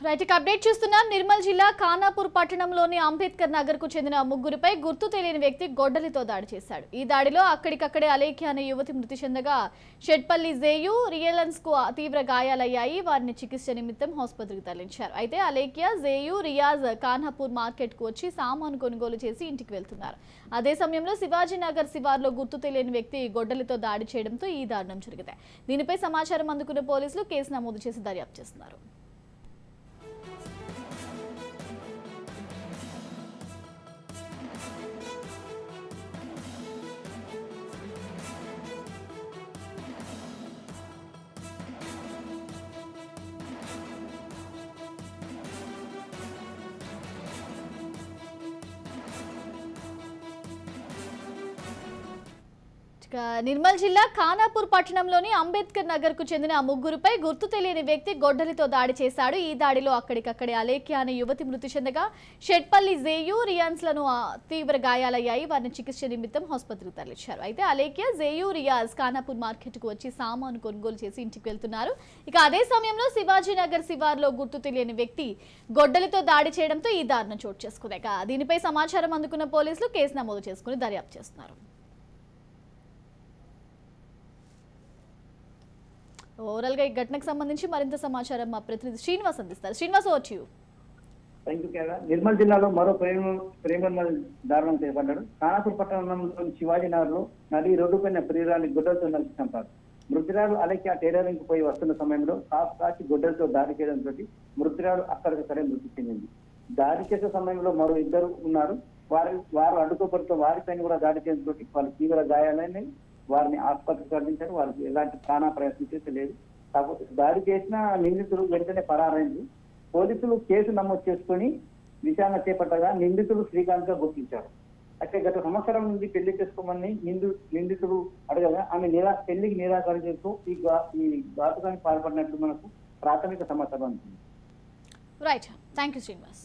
Right ఇక update చూస్తున్నాం. నిర్మల్ జిల్లా ఖానాపూర్ పట్టణంలోని అంబేద్కర్ నగర్ కు చెందిన ముగ్గురుపై గుర్తు తెలియని వ్యక్తి గొడ్డలితో దాడి చేశాడు. ఈ దాడిలో అక్కడికక్కడే అలేఖ్య అనే యువతి మృతి చెందగా షెట్పల్లి జేయు రియలన్స్ కు తీవ్ర గాయాలయ్యాయి. వారిని చికిత్స నిమిత్తం ఆసుపత్రికి తరలించారు. అయితే అలేఖ్య, జేయు, రియాజ్ ఖానాపూర్ మార్కెట్ కు వచ్చి సామాను కొనుగోలు చేసి ఇంటికి వెళ్తున్నారు. అదే సమయంలో శివాజీనగర్ శివార్లో గుర్తు తెలియని వ్యక్తి గొడ్డలితో దాడి చేయడంతో ఈ దారుణం జరిగింది. దీనిపై సమాచారం అందుకున్న పోలీసులు కేసు నమోదు చేసి దర్యాప్తు చేస్తున్నారు. నిర్మల్ జిల్లా ఖానాపూర్ పట్టణంలోని అంబేద్కర్ నగర్ కు చెందిన ముగ్గురుపై గుర్తు తెలియని వ్యక్తి గొడ్డలితో దాడి చేశాడు. ఈ దాడిలో అక్కడికక్కడే అలేఖ్య అనే యువతి మృతి చెందగా షెట్పల్లి జేయు, రియాన్స్ లను తీవ్ర గాయాలయ్యాయి. వారిని చికిత్స నిమిత్తం ఆసుపత్రికి తరలించారు. అయితే అలేఖ్య, జేయు, రియాజ్ ఖానాపూర్ మార్కెట్ కు వచ్చి సామాను కొనుగోలు చేసి ఇంటికి వెళ్తున్నారు. ఇక అదే సమయంలో శివాజీనగర్ శివార్లో గుర్తు తెలియని వ్యక్తి గొడ్డలితో దాడి చేయడంతో ఈ దారుణం చోటు చేసుకుంది. దీనిపై సమాచారం అందుకున్న పోలీసులు కేసు నమోదు చేసుకుని దర్యాప్తు చేస్తున్నారు. ఓవరాల్ గా ఈ ఘటనకు సంబంధించి మరింత సమాచారం మా ప్రతినిధి శ్రీనివాస్ అందిస్తారు. శ్రీనివాస్, వచ్చి నిర్మల్ జిల్లాలో మరో ప్రేమ దారుణం చేపడ్డాడు. ఖానాపూర్ పట్టణంలోని శివాజీనగర్ లో నది రోడ్డుపైన ప్రియురాలి గొడ్డలతో నలిపి చంపారు. మృతురాలు అలేఖ్య టైలరింగ్ పోయి వస్తున్న సమయంలో కాచి గొడ్డలతో దాడి చేయడంతో మృతురాలు అక్కడికక్కడే మృతి చెందింది. దాడి చేసే సమయంలో మరో ఇద్దరు ఉన్నారు. వారు అడ్డుకోబడితో వారిపైన కూడా దాడి చేయడంతో వాళ్ళు తీవ్ర గాయాలైనవి. వారిని ఆసుపత్రికి తరలించారు. వారికి ఎలాంటి ప్రాణ ప్రయత్నం లేదు. కాకపోతే దాడి చేసిన నిందితులు వెంటనే పరారైంది. పోలీసులు కేసు నమోదు చేసుకుని విచారణ చేపట్టగా నిందితులు శ్రీకాంత్ గా గుర్తించారు. అయితే గత సంవత్సరం నుండి పెళ్లి చేసుకోమని నిందితుడు అడగగా ఆమె పెళ్లికి నిరాకరించేస్తూ ఈ ఘాతుకానికి పాల్పడినట్లు మనకు ప్రాథమిక సమాచారం ఉంటుంది. Right, thank you Srinivas.